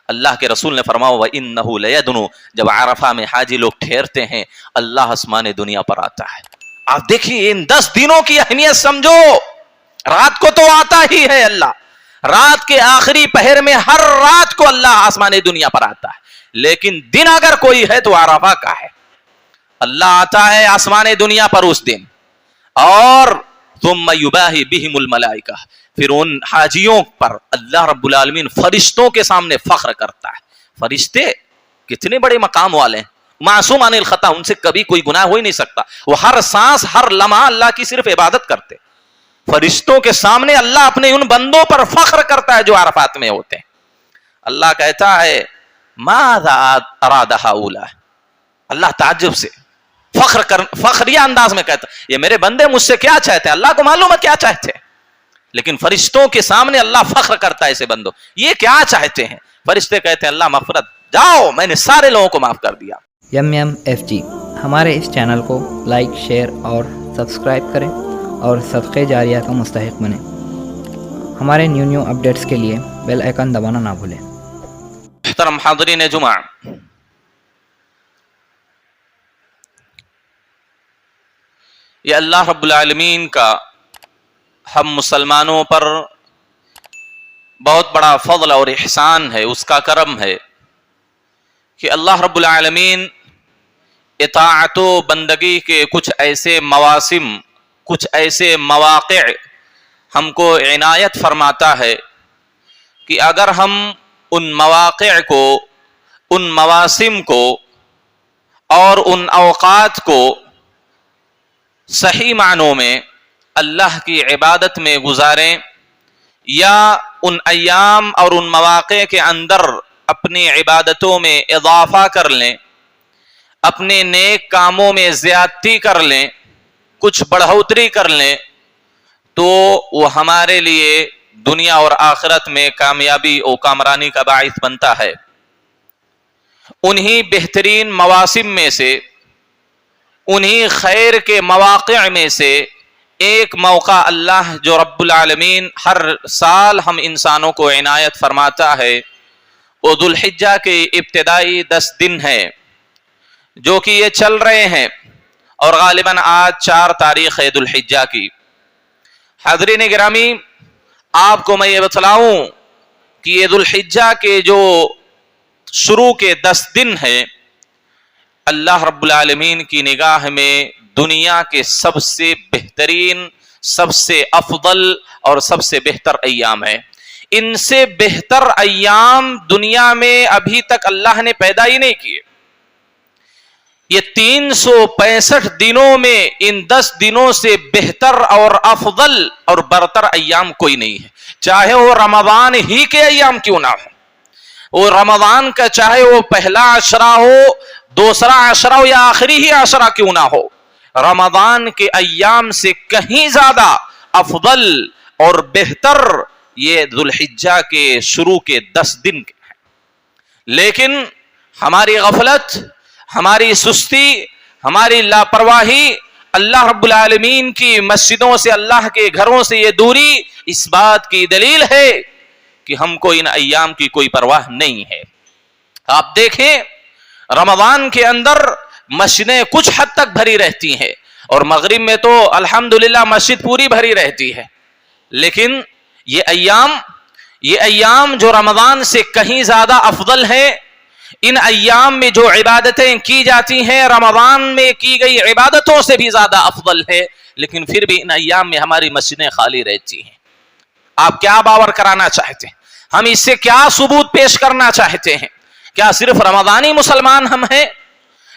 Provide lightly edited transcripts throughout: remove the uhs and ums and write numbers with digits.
اللہ کے رسول نے فرمایا وَإِنَّهُ لَيَدْنُ، جب عرفہ میں حاجی لوگ ٹھہرتے ہیں اللہ آسمان دنیا پر آتا ہے۔ آپ دیکھیے ان 10 دنوں کی اہمیت سمجھو۔ رات کو تو آتا ہی ہے اللہ، رات کے آخری پہر میں ہر رات کو اللہ آسمان دنیا پر آتا ہے، لیکن دن اگر کوئی ہے تو عرفہ کا ہے۔ اللہ آتا ہے آسمان دنیا پر اس دن، اور ثم یباہی بہم الملائکہ، پھر ان حاجیوں پر اللہ رب العالمین فرشتوں کے سامنے فخر کرتا ہے۔ فرشتے کتنے بڑے مقام والے ہیں، معصوم عن الخطا، ان سے کبھی کوئی گناہ ہو ہی نہیں سکتا، وہ ہر سانس ہر لمحہ اللہ کی صرف عبادت کرتے۔ فرشتوں کے سامنے اللہ اپنے ان بندوں پر فخر کرتا ہے جو عرفات میں ہوتے ہیں۔ اللہ کہتا ہے ماذا اراد ہؤلاء، اللہ تعجب سے فخریہ انداز میں کہتا ہے یہ میرے بندے مجھ سے کیا چاہتے ہیں، اللہ کو معلوم ہے کیا چاہتے ہیں، لیکن فرشتوں کے سامنے اللہ فخر کرتا ہے اسے بندوں یہ کیا چاہتے ہیں۔ فرشتے کہتے ہیں اللہ مغفرت، جاؤ میں نے سارے لوگوں کو معاف کر دیا۔ یم یم ایف جی ہمارے اس چینل کو لائک، شیئر اور سبسکرائب کریں اور صدقے جاریہ کا مستحق بنیں۔ ہمارے نیو اپڈیٹس کے لیے بیل آئیکن دبانا نہ بھولیں۔ محترم حاضرین جمعہ، یہ اللہ رب العالمین کا ہم مسلمانوں پر بہت بڑا فضل اور احسان ہے، اس کا کرم ہے کہ اللہ رب العالمین اطاعت و بندگی کے کچھ ایسے مواسم، کچھ ایسے مواقع ہم کو عنایت فرماتا ہے کہ اگر ہم ان مواقع کو، ان مواسم کو اور ان اوقات کو صحیح معنوں میں اللہ کی عبادت میں گزاریں، یا ان ایام اور ان مواقع کے اندر اپنی عبادتوں میں اضافہ کر لیں، اپنے نیک کاموں میں زیادتی کر لیں، کچھ بڑھوتری کر لیں، تو وہ ہمارے لیے دنیا اور آخرت میں کامیابی اور کامرانی کا باعث بنتا ہے۔ انہی بہترین مواسم میں سے، انہی خیر کے مواقع میں سے ایک موقع اللہ جو رب العالمین ہر سال ہم انسانوں کو عنایت فرماتا ہے، وہ ذوالحجہ کے ابتدائی 10 دن ہے جو کہ یہ چل رہے ہیں، اور غالباً آج 4 تاریخ ہے ذوالحجہ کی۔ حاضرین گرامی، آپ کو میں یہ بتلاؤں کہ یہ ذوالحجہ کے جو شروع کے 10 دن ہیں، اللہ رب العالمین کی نگاہ میں دنیا کے سب سے بہترین، سب سے افضل اور سب سے بہتر ایام ہے۔ ان سے بہتر ایام دنیا میں ابھی تک اللہ نے پیدا ہی نہیں کیے۔ یہ 365 دنوں میں ان 10 دنوں سے بہتر اور افضل اور برتر ایام کوئی نہیں ہے، چاہے وہ رمضان ہی کے ایام کیوں نہ ہو، وہ رمضان کا چاہے وہ پہلا عشرہ ہو، دوسرا عشرہ ہو، یا آخری ہی عشرہ کیوں نہ ہو، رمضان کے ایام سے کہیں زیادہ افضل اور بہتر یہ ذوالحجہ کے شروع کے 10 دن ہیں۔ لیکن ہماری غفلت، ہماری سستی، ہماری لاپرواہی، اللہ رب العالمین کی مسجدوں سے، اللہ کے گھروں سے یہ دوری اس بات کی دلیل ہے کہ ہم کو ان ایام کی کوئی پرواہ نہیں ہے۔ آپ دیکھیں رمضان کے اندر مسجدیں کچھ حد تک بھری رہتی ہیں، اور مغرب میں تو الحمدللہ مسجد پوری بھری رہتی ہے، لیکن یہ ایام جو رمضان سے کہیں زیادہ افضل ہیں، ان ایام میں جو عبادتیں کی جاتی ہیں رمضان میں کی گئی عبادتوں سے بھی زیادہ افضل ہے، لیکن پھر بھی ان ایام میں ہماری مسجدیں خالی رہتی ہیں۔ آپ کیا باور کرانا چاہتے ہیں؟ ہم اس سے کیا ثبوت پیش کرنا چاہتے ہیں؟ کیا صرف رمضانی مسلمان ہم ہیں؟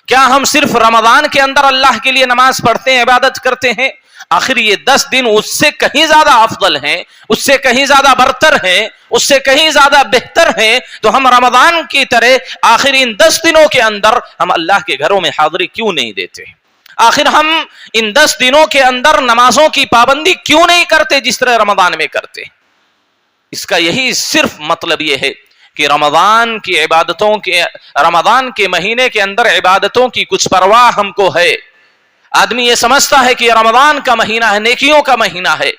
کیا ہم صرف رمضان کے اندر اللہ کے لیے نماز پڑھتے ہیں، عبادت کرتے ہیں؟ آخر یہ 10 دن اس سے کہیں زیادہ افضل ہیں، اس سے کہیں زیادہ برتر ہیں، اس سے کہیں زیادہ بہتر ہیں، تو ہم رمضان کی طرح آخر ان 10 دنوں کے اندر ہم اللہ کے گھروں میں حاضری کیوں نہیں دیتے؟ آخر ہم ان 10 دنوں کے اندر نمازوں کی پابندی کیوں نہیں کرتے جس طرح رمضان میں کرتے؟ اس کا یہی صرف مطلب یہ ہے کہ رمضان کی عبادتوں کے، رمضان کے مہینے کے اندر عبادتوں کی کچھ پرواہ ہم کو ہے۔ آدمی یہ سمجھتا ہے کہ رمضان کا مہینہ ہے، نیکیوں کا مہینہ ہے،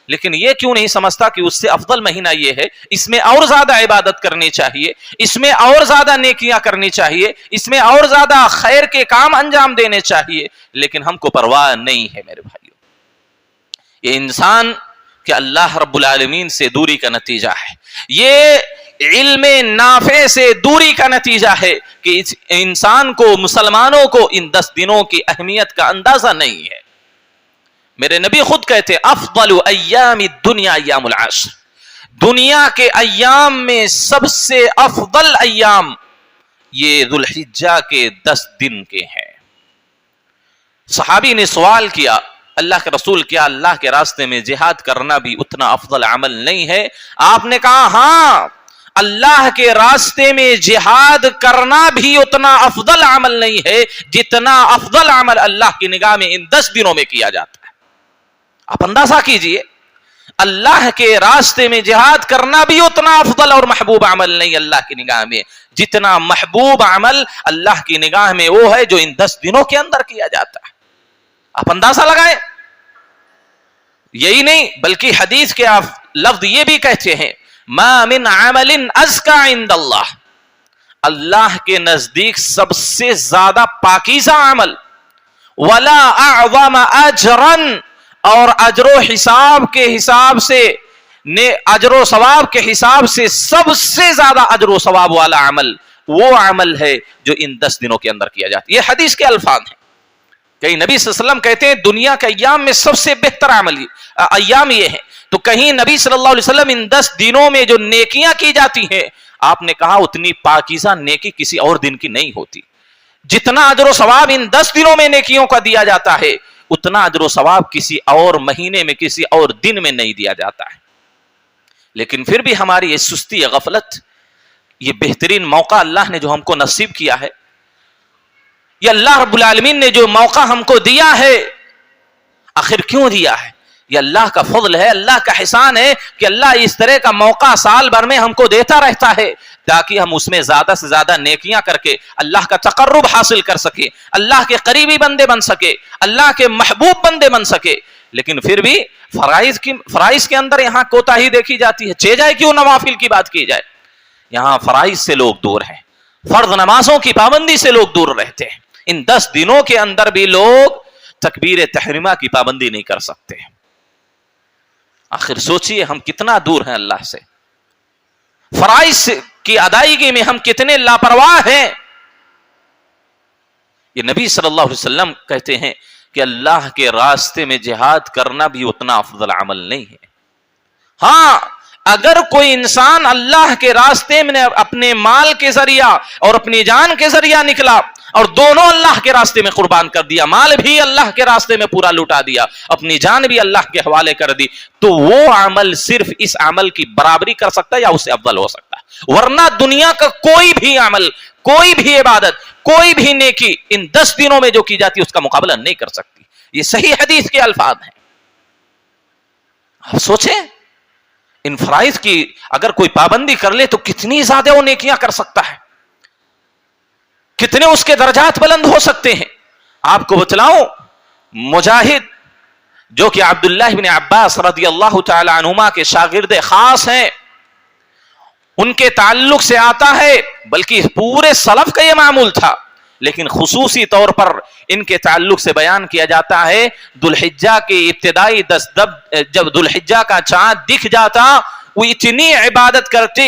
لیکن یہ کیوں نہیں سمجھتا کہ اس سے افضل مہینہ یہ ہے، اس میں اور زیادہ عبادت کرنی چاہیے، اس میں اور زیادہ نیکیاں کرنی چاہیے، اس میں اور زیادہ خیر کے کام انجام دینے چاہیے، لیکن ہم کو پرواہ نہیں ہے میرے بھائیوں۔ یہ انسان کہ اللہ رب العالمین سے دوری کا نتیجہ ہے، یہ علم نافع سے دوری کا نتیجہ ہے کہ اس انسان کو، مسلمانوں کو ان 10 دنوں کی اہمیت کا اندازہ نہیں ہے۔ میرے نبی خود کہتے افضل ایام الدنیا ایام العشر، دنیا کے ایام میں سب سے افضل ایام یہ ذو الحجہ کے 10 دن کے ہیں۔ صحابی نے سوال کیا اللہ کے رسول، کیا اللہ کے راستے میں جہاد کرنا بھی اتنا افضل عمل نہیں ہے؟ آپ نے کہا ہاں، اللہ کے راستے میں جہاد کرنا بھی اتنا افضل عمل نہیں ہے جتنا افضل عمل اللہ کی نگاہ میں ان 10 دنوں میں کیا جاتا ہے۔ آپ اندازہ کیجئے، اللہ کے راستے میں جہاد کرنا بھی اتنا افضل اور محبوب عمل نہیں اللہ کی نگاہ میں جتنا محبوب عمل اللہ کی نگاہ میں وہ ہے جو ان 10 دنوں کے اندر کیا جاتا ہے۔ آپ اندازہ لگائیں۔ یہی نہیں بلکہ حدیث کے لفظ یہ بھی کہتے ہیں ما من عمل ازکا عند اللہ، اللہ کے نزدیک سب سے زیادہ پاکیزہ عمل، ولا اعظم اجرا، اور اجر و حساب کے حساب سے، اجر و ثواب کے حساب سے سب سے زیادہ اجر و ثواب والا عمل وہ عمل ہے جو ان 10 دنوں کے اندر کیا جاتا ہے۔ یہ حدیث کے الفاظ ہیں۔ کہیں نبی صلی اللہ علیہ وسلم کہتے ہیں دنیا کے ایام میں سب سے بہتر عمل ایام یہ ہے، تو کہیں نبی صلی اللہ علیہ وسلم ان 10 دنوں میں جو نیکیاں کی جاتی ہیں، آپ نے کہا اتنی پاکیزہ نیکی کسی اور دن کی نہیں ہوتی۔ جتنا اجر و ثواب ان 10 دنوں میں نیکیوں کا دیا جاتا ہے، اتنا اجر و ثواب کسی اور مہینے میں، کسی اور دن میں نہیں دیا جاتا ہے۔ لیکن پھر بھی ہماری یہ سستی، یہ غفلت، یہ بہترین موقع اللہ نے جو ہم کو نصیب کیا ہے، یہ اللہ رب العالمین نے جو موقع ہم کو دیا ہے، آخر کیوں دیا ہے؟ یہ اللہ کا فضل ہے، اللہ کا احسان ہے کہ اللہ اس طرح کا موقع سال بھر میں ہم کو دیتا رہتا ہے تاکہ ہم اس میں زیادہ سے زیادہ نیکیاں کر کے اللہ کا تقرب حاصل کر سکے، اللہ کے قریبی بندے بن سکے، اللہ کے محبوب بندے بن سکے۔ لیکن پھر بھی فرائض کے اندر یہاں کوتاہی دیکھی جاتی ہے۔ چہ جائے کیوں نوافل کی بات کی جائے، یہاں فرائض سے لوگ دور ہیں، فرض نمازوں کی پابندی سے لوگ دور رہتے ہیں۔ ان 10 دنوں کے اندر بھی لوگ تکبیر تحریمہ کی پابندی نہیں کر سکتے۔ آخر سوچئے ہم کتنا دور ہیں اللہ سے، فرائض کی ادائیگی میں ہم کتنے لاپرواہ ہیں۔ یہ نبی صلی اللہ علیہ وسلم کہتے ہیں کہ اللہ کے راستے میں جہاد کرنا بھی اتنا افضل عمل نہیں ہے۔ ہاں، اگر کوئی انسان اللہ کے راستے میں اپنے مال کے ذریعہ اور اپنی جان کے ذریعہ نکلا اور دونوں اللہ کے راستے میں قربان کر دیا، مال بھی اللہ کے راستے میں پورا لٹا دیا، اپنی جان بھی اللہ کے حوالے کر دی، تو وہ عمل صرف اس عمل کی برابری کر سکتا ہے یا اس سے افضل ہو سکتا ہے۔ ورنہ دنیا کا کوئی بھی عمل، کوئی بھی عبادت، کوئی بھی نیکی ان 10 دنوں میں جو کی جاتی ہے اس کا مقابلہ نہیں کر سکتی۔ یہ صحیح حدیث کے الفاظ ہیں۔ آپ سوچیں ان فرائض کی اگر کوئی پابندی کر لے تو کتنی زیادہ وہ نیکیاں کر سکتا ہے، کتنے اس کے درجات بلند ہو سکتے ہیں۔ آپ کو بتلاؤں، مجاہد جو کہ عبداللہ بن عباس رضی اللہ تعالی عنہما کے شاگرد خاص ہیں، ان کے تعلق سے آتا ہے، بلکہ پورے سلف کا یہ معمول تھا، لیکن خصوصی طور پر ان کے تعلق سے بیان کیا جاتا ہے ذو الحجہ کے ابتدائی 10 جب ذو الحجہ کا چاند دکھ جاتا، وہ اتنی عبادت کرتے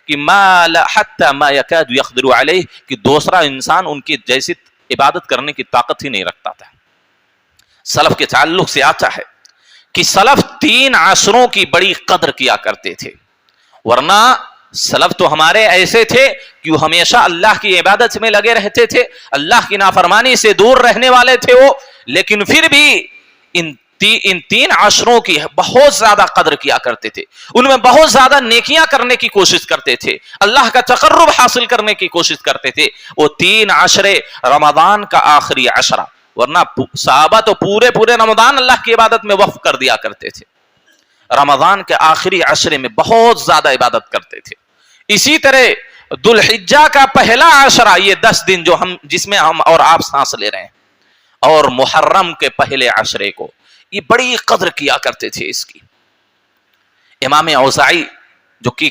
کہ حتی ما یکاد یقدر علیہ، کہ دوسرا انسان ان کی جیسی عبادت کرنے کی طاقت ہی نہیں رکھتا تھا۔ سلف کے تعلق سے آتا ہے کہ سلف 3 عشروں کی بڑی قدر کیا کرتے تھے، ورنہ سلف تو ہمارے ایسے تھے کہ وہ ہمیشہ اللہ کی عبادت میں لگے رہتے تھے، اللہ کی نافرمانی سے دور رہنے والے تھے وہ، لیکن پھر بھی ان 3 عشروں کی بہت زیادہ قدر کیا کرتے تھے، ان میں بہت زیادہ نیکیاں کرنے کی کوشش کرتے تھے، اللہ کا تقرب حاصل کرنے کی کوشش کرتے تھے۔ وہ 3 عشرے رمضان کا آخری عشرہ، ورنہ صحابہ تو پورے رمضان اللہ کی عبادت میں وقف کر دیا کرتے تھے، رمضان کے آخری عشرے میں بہت زیادہ عبادت کرتے تھے۔ اسی طرح ذو الحجہ کا پہلا عشرہ، یہ 10 دن جس میں ہم اور آپ سانس لے رہے ہیں، اور محرم کے پہلے عشرے کو، یہ بڑی قدر کیا کرتے تھے اس کی. امام اوزاعی جو کہ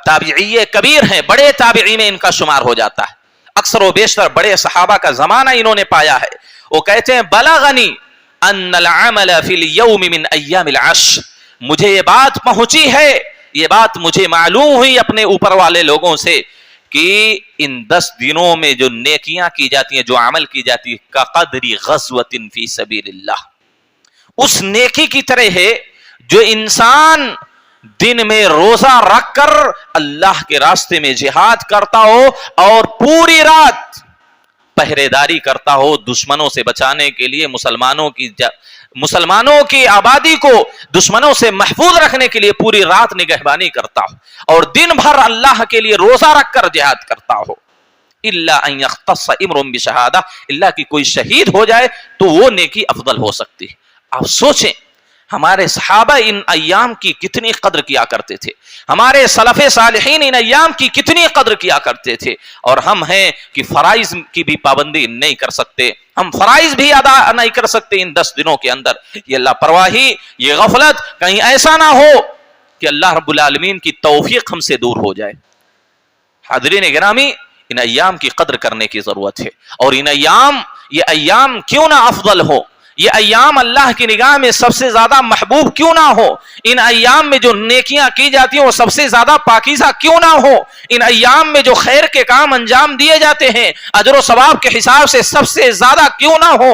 تابعی کبیر ہیں، بڑے تابعی میں ان کا شمار ہو جاتا ہے، اکثر و بیشتر بڑے صحابہ کا زمانہ انہوں نے پایا ہے. وہ کہتے ہیں بلغنی ان العمل فی اليوم من ایام العشر، مجھے یہ بات پہنچی ہے، یہ بات مجھے معلوم ہوئی اپنے اوپر والے لوگوں سے کہ ان 10 دنوں میں جو نیکیاں کی جاتی ہیں، جو عمل کی جاتی ہے، کقدر غزوۃ فی سبیل اللہ، اس نیکی کی طرح ہے جو انسان دن میں روزہ رکھ کر اللہ کے راستے میں جہاد کرتا ہو اور پوری رات پہرے داری کرتا ہو دشمنوں سے بچانے کے لیے، مسلمانوں کی آبادی کو دشمنوں سے محفوظ رکھنے کے لیے پوری رات نگہبانی کرتا ہو اور دن بھر اللہ کے لیے روزہ رکھ کر جہاد کرتا ہو. الا ان یختص امر بشہادہ، اللہ کی کوئی شہید ہو جائے تو وہ نیکی افضل ہو سکتی ہے. آپ سوچیں ہمارے صحابہ ان ایام کی کتنی قدر کیا کرتے تھے، ہمارے سلف صالحین ان ایام کی کتنی قدر کیا کرتے تھے، اور ہم ہیں کہ فرائض کی بھی پابندی نہیں کر سکتے، ہم فرائض بھی ادا نہیں کر سکتے ان 10 دنوں کے اندر. یہ لاپرواہی، یہ غفلت کہیں ایسا نہ ہو کہ اللہ رب العالمین کی توفیق ہم سے دور ہو جائے. حاضرین گرامی، ان ایام کی قدر کرنے کی ضرورت ہے، اور یہ ایام کیوں نہ افضل ہو، یہ ایام اللہ کی نگاہ میں سب سے زیادہ محبوب کیوں نہ ہو، ان ایام میں جو نیکیاں کی جاتی ہیں وہ سب سے زیادہ پاکیزہ کیوں نہ ہو، ان ایام میں جو خیر کے کام انجام دیے جاتے ہیں اجر و ثواب کے حساب سے سب سے زیادہ کیوں نہ ہو.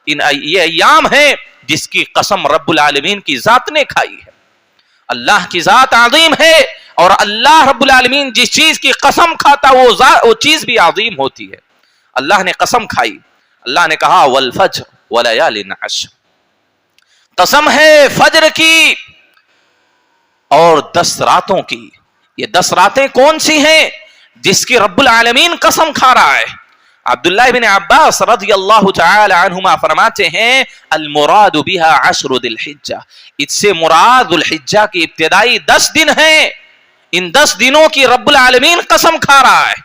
یہ ایام ہیں جس کی قسم رب العالمین کی ذات نے کھائی ہے. اللہ کی ذات عظیم ہے، اور اللہ رب العالمین جس چیز کی قسم کھاتا وہ چیز بھی عظیم ہوتی ہے. اللہ نے قسم کھائی، اللہ نے کہا والفجر ولیال عشر، قسم ہے فجر کی اور 10 راتوں کی. یہ 10 راتیں کون سی ہیں جس کی رب العالمین قسم کھا رہا ہے؟ عبداللہ بن عباس رضی اللہ تعالی عنہما فرماتے ہیں المراد بها 10 ذی الحجہ، اس سے مراد الحجہ کی ابتدائی 10 دن ہیں. ان 10 دنوں کی رب العالمین قسم کھا رہا ہے.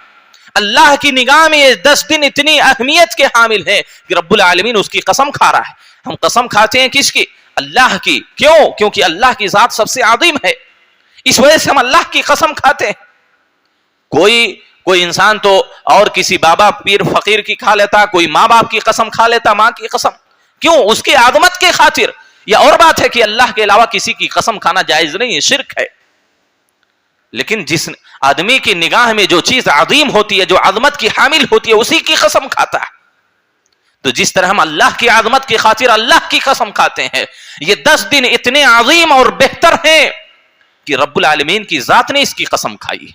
اللہ کی نگاہ میں یہ 10 دن اتنی اہمیت کے حامل ہیں کہ رب العالمین اس کی قسم کھا رہا ہے. ہم قسم کھاتے ہیں کس کی؟ اللہ کی. کیوں؟ کیونکہ اللہ کی ذات سب سے عظیم ہے، اس وجہ سے ہم اللہ کی قسم کھاتے ہیں. کوئی انسان تو اور کسی بابا پیر فقیر کی کھا لیتا، کوئی ماں باپ کی قسم کھا لیتا، ماں کی قسم. کیوں؟ اس کی عظمت کے خاطر. یہ اور بات ہے کہ اللہ کے علاوہ کسی کی قسم کھانا جائز نہیں ہے، شرک ہے. لیکن جس آدمی کی نگاہ میں جو چیز عظیم ہوتی ہے، جو عظمت کی حامل ہوتی ہے، اسی کی قسم کھاتا ہے. تو جس طرح ہم اللہ کی عظمت کی خاطر اللہ کی قسم کھاتے ہیں، یہ 10 دن اتنے عظیم اور بہتر ہیں کہ رب العالمین کی ذات نے اس کی قسم کھائی.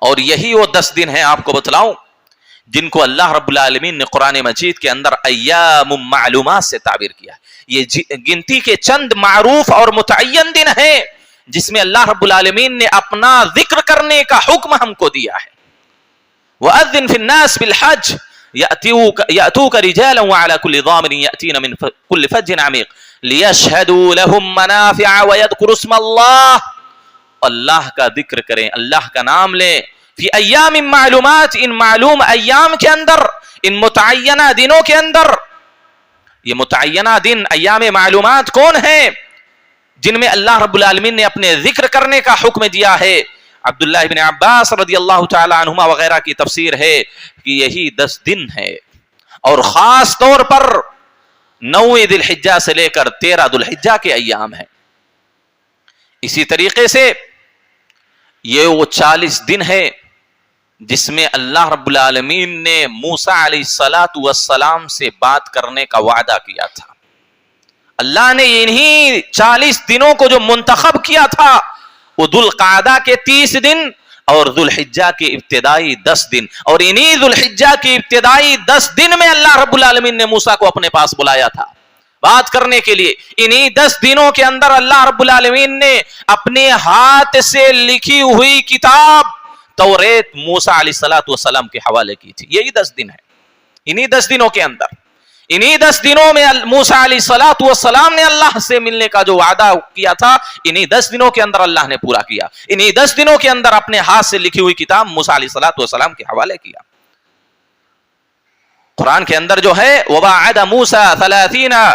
اور یہی وہ 10 دن ہیں، آپ کو بتلاؤں، جن کو اللہ رب العالمین نے قرآن مجید کے اندر ایام معلومات سے تعبیر کیا. یہ گنتی کے چند معروف اور متعین دن ہیں جس میں اللہ رب العالمین نے اپنا ذکر کرنے کا حکم ہم کو دیا ہے. وَأَذِّن فِي النَّاسِ بِالْحَجِّ يَأْتُوكَ رِجَالًا وَعَلَى كُلِّ ضَامِرٍ يَأْتِينَ مِنْ كُلِّ فَجٍّ عَمِيقٍ لِيَشْهَدُوا لَهُمْ مَنَافِعَ وَيَذْكُرُوا اسْمَ اللَّهِ، اللہ کا ذکر کریں، اللہ کا نام لیں. فی ایام معلومات، ان معلوم ایام کے اندر، ان متعینہ دنوں کے اندر. یہ متعینہ دن ایام معلومات کون ہیں؟ جن میں اللہ رب العالمین نے اپنے ذکر کرنے کا حکم دیا ہے. عبداللہ بن عباس رضی اللہ تعالی عنہما وغیرہ کی تفسیر ہے کہ یہی 10 دن ہے، اور خاص طور پر 9 ذی الحجہ سے لے کر 13 ذی الحجہ کے ایام ہیں. اسی طریقے سے یہ وہ 40 دن ہے جس میں اللہ رب العالمین نے موسیٰ علیہ السلام سے بات کرنے کا وعدہ کیا تھا. اللہ نے انہی 40 دنوں کو جو منتخب کیا تھا، وہ ذو القعدہ کے 30 دن اور ذو الحجہ کے ابتدائی 10 دن، اور انہی ذو الحجہ کے ابتدائی 10 دن میں اللہ رب العالمین نے موسیٰ کو اپنے پاس بلایا تھا بات کرنے کے لیے. انہی 10 دنوں کے اندر اللہ رب العالمین نے اپنے ہاتھ سے لکھی ہوئی کتاب توریت موسیٰ علیہ السلام کے حوالے کی تھی. یہی 10 دن ہے. انہی 10 دنوں کے اندر، انہی 10 دنوں میں موسیٰ علیہ السلام نے اللہ سے ملنے کا جو وعدہ کیا تھا، انہی 10 دنوں کے اندر اللہ نے پورا کیا. انہی 10 دنوں کے اندر اپنے ہاتھ سے لکھی ہوئی کتاب موسیٰ علیہ السلام کے حوالے کیا. قرآن کے اندر جو ہے وَوَعَدَ مُوسَى 30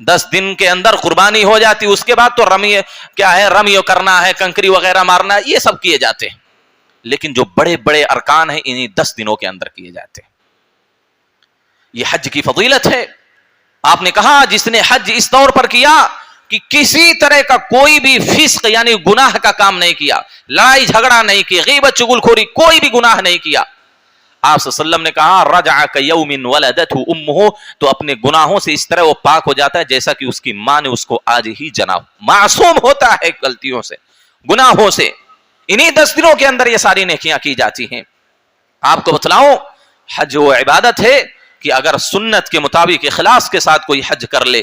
10 دن کے اندر قربانی ہو جاتی, اس کے بعد تو رمی کیا ہے, رمی کرنا ہے, کنکری وغیرہ مارنا ہے, یہ سب کیے جاتے ہیں. لیکن جو بڑے بڑے ارکان ہیں انہیں 10 دنوں کے اندر کیے جاتے ہیں. یہ حج کی فضیلت ہے. آپ نے کہا جس نے حج اس طور پر کیا کہ کسی طرح کا کوئی بھی فسق یعنی گناہ کا کام نہیں کیا, لڑائی جھگڑا نہیں کی, غیبت چغل خوری, کوئی بھی گناہ نہیں کیا. آپ صلی اللہ علیہ وسلم نے کہا رجع کیوم ولدته امه, تو اپنے گناہوں سے اس طرح وہ پاک ہو جاتا ہے جیسا کہ اس کی ماں نے اس کو آج ہی جنا, معصوم ہوتا ہے غلطیوں سے, گناہوں سے. انہی 10 دنوں کے اندر یہ ساری نیکیاں کی جاتی ہیں. آپ کو بتلاؤں, حج وہ عبادت ہے کہ اگر سنت کے مطابق اخلاص کے ساتھ کوئی حج کر لے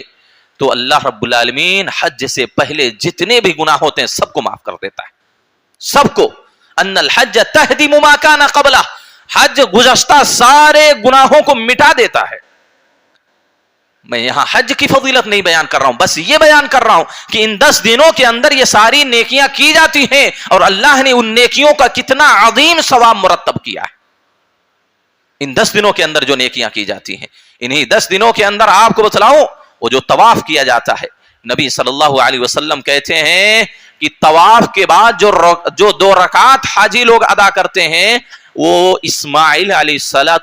تو اللہ رب العالمین حج سے پہلے جتنے بھی گناہ ہوتے ہیں سب کو معاف کر دیتا ہے, سب کو. ان الحج تہدم ما کان قبلہ, حج گزشتہ سارے گناہوں کو مٹا دیتا ہے. میں یہاں حج کی فضیلت نہیں بیان کر رہا ہوں, بس یہ بیان کر رہا ہوں کہ ان 10 دنوں کے اندر یہ ساری نیکیاں کی جاتی ہیں اور اللہ نے ان نیکیوں کا کتنا عظیم ثواب مرتب کیا ہے. ان 10 دنوں کے اندر جو نیکیاں کی جاتی ہیں, انہی 10 دنوں کے اندر آپ کو بتلاؤں وہ جو طواف کیا جاتا ہے, نبی صلی اللہ علیہ وسلم کہتے ہیں کہ طواف کے بعد جو 2 رکعات حاجی لوگ ادا کرتے ہیں وہ اسماعیل علیہ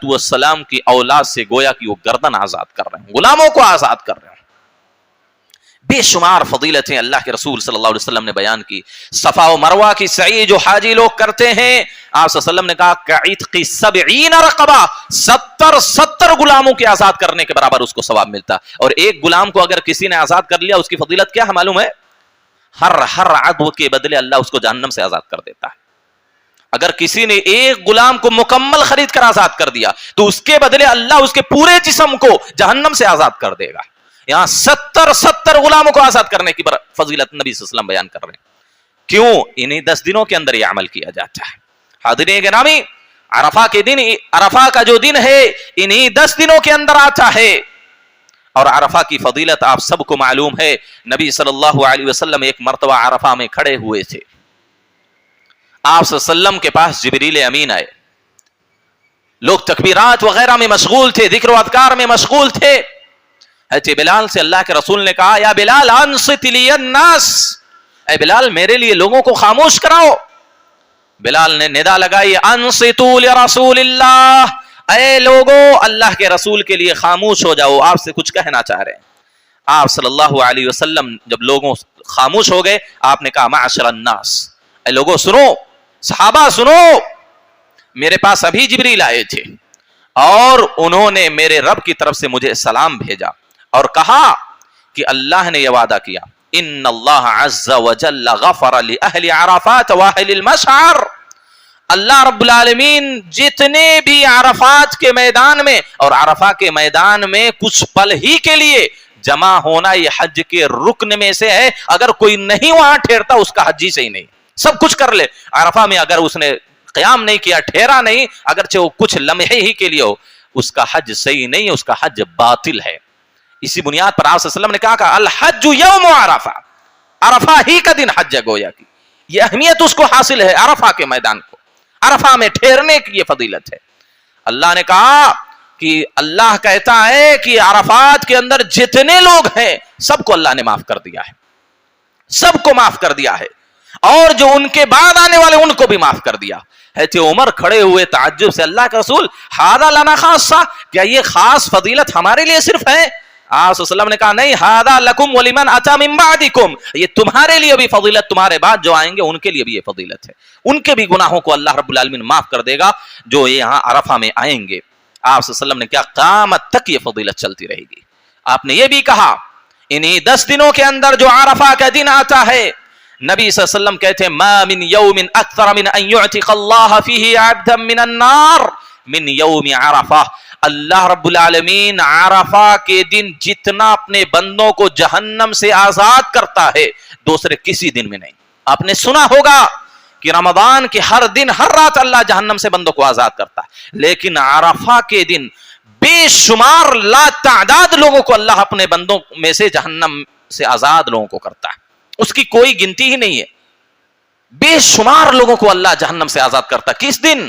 السلام کی اولاد سے گویا کہ وہ گردن آزاد کر رہے ہیں, غلاموں کو آزاد کر رہے ہیں. بے شمار فضیلتیں اللہ کے رسول صلی اللہ علیہ وسلم نے بیان کی. صفا و مروہ کی سعی جو حاجی لوگ کرتے ہیں, آپ صلی اللہ علیہ وسلم نے کہا کعتق 70 رقبہ, 70 غلاموں کے آزاد کرنے کے برابر اس کو ثواب ملتا. اور ایک غلام کو اگر کسی نے آزاد کر لیا, اس کی فضیلت کیا ہے معلوم ہے؟ ہر عدو کے بدلے اللہ اس کو جہنم سے آزاد کر دیتا ہے. اگر کسی نے ایک غلام کو مکمل خرید کر آزاد کر دیا تو اس کے بدلے اللہ اس کے پورے جسم کو جہنم سے آزاد کر دے گا. یہاں 70 غلاموں کو آزاد کرنے کی فضیلت نبی صلی اللہ علیہ وسلم بیان کر رہے ہیں. کیوں؟ انہی 10 دنوں کے اندر یہ عمل کیا جاتا ہے. حاضرین گرامی, عرفہ کے دن, عرفہ کا جو دن ہے انہی 10 دنوں کے اندر آتا ہے. اور عرفہ کی فضیلت آپ سب کو معلوم ہے. نبی صلی اللہ علیہ وسلم ایک مرتبہ عرفہ میں کھڑے ہوئے تھے. آپ صلی اللہ علیہ وسلم کے پاس جبریل امین آئے. لوگ تکبیرات وغیرہ میں مشغول تھے, ذکر و اذکار میں مشغول تھے. حضرت بلال سے اللہ کے رسول نے کہا یا بلال انصت لی الناس, اے بلال میرے لیے لوگوں کو خاموش کراؤ. بلال نے ندا لگائی انصتوا لرسول اللہ, اے لوگوں اللہ کے رسول کے لیے خاموش ہو جاؤ, آپ سے کچھ کہنا چاہ رہے ہیں. آپ صلی اللہ علیہ وسلم جب لوگوں خاموش ہو گئے, آپ نے کہا معاشر الناس, اے لوگوں سنو, صحابہ سنو, میرے پاس ابھی جبریل آئے تھے اور انہوں نے میرے رب کی طرف سے مجھے سلام بھیجا اور کہا کہ اللہ نے یہ وعدہ کیا ان اللہ عز وجل غفر لأہل عرفات واہل المشعر, اللہ رب العالمین جتنے بھی عرفات کے میدان میں اور عرفہ کے میدان میں کچھ پل ہی کے لیے جمع ہونا یہ حج کے رکن میں سے ہے. اگر کوئی نہیں وہاں ٹھہرتا اس کا حج ہی صحیح نہیں. سب کچھ کر لے, عرفہ میں اگر اس نے قیام نہیں کیا, ٹھہرا نہیں, اگرچہ وہ کچھ لمحے ہی کے لیے ہو, اس کا حج صحیح نہیں, اس کا حج باطل ہے. اسی بنیاد پر آپ صلی اللہ علیہ وسلم نے کہا الحج یوم عرفہ, عرفہ ہی کا دن حج گویا کی یہ اہمیت اس کو حاصل ہے. عرفہ کے میدان کو, عرفہ میں ٹھہرنے کی یہ فضیلت ہے. اللہ نے کہا کہ اللہ کہتا ہے کہ عرفات کے اندر جتنے لوگ ہیں سب کو اللہ نے معاف کر دیا ہے, سب کو معاف کر دیا ہے, اور جو ان کے بعد آنے والے ان کو بھی معاف کر دیا. حضرت عمر کھڑے ہوئے تعجب سے, اللہ کا رسول ھذا لنا خاصہ, کیا یہ خاص فضیلت ہمارے لیے صرف ہے؟ آپ صلی اللہ علیہ وسلم نے کہا نہیں, ھذا لکم ولمن اتی من بعدکم, یہ تمہارے لیے بھی فضیلت, تمہارے بعد جو آئیں گے ان کے لیے بھی یہ فضیلت ہے. ان کے بھی گناہوں کو اللہ رب العالمین معاف کر دے گا جو یہاں عرفہ میں آئیں گے. آپ صلی اللہ علیہ وسلم نے کیا قیامت تک یہ فضیلت چلتی رہے گی. آپ نے یہ بھی کہا انہی 10 دنوں کے اندر جو عرفہ کا دن آتا ہے, نبی صلی اللہ علیہ وسلم کہتے ہیں ما من یوم اکثر من ان یعتق اللہ فیہ عبدا من النار من یوم عرفہ, اللہ رب العالمین عرفہ کے دن جتنا اپنے بندوں کو جہنم سے آزاد کرتا ہے دوسرے کسی دن میں نہیں. آپ نے سنا ہوگا کہ رمضان کے ہر دن ہر رات اللہ جہنم سے بندوں کو آزاد کرتا ہے, لیکن عرفہ کے دن بے شمار لا تعداد لوگوں کو اللہ اپنے بندوں میں سے جہنم سے آزاد لوگوں کو کرتا ہے, اس کی کوئی گنتی ہی نہیں ہے. بے شمار لوگوں کو اللہ جہنم سے آزاد کرتا ہے. کس دن؟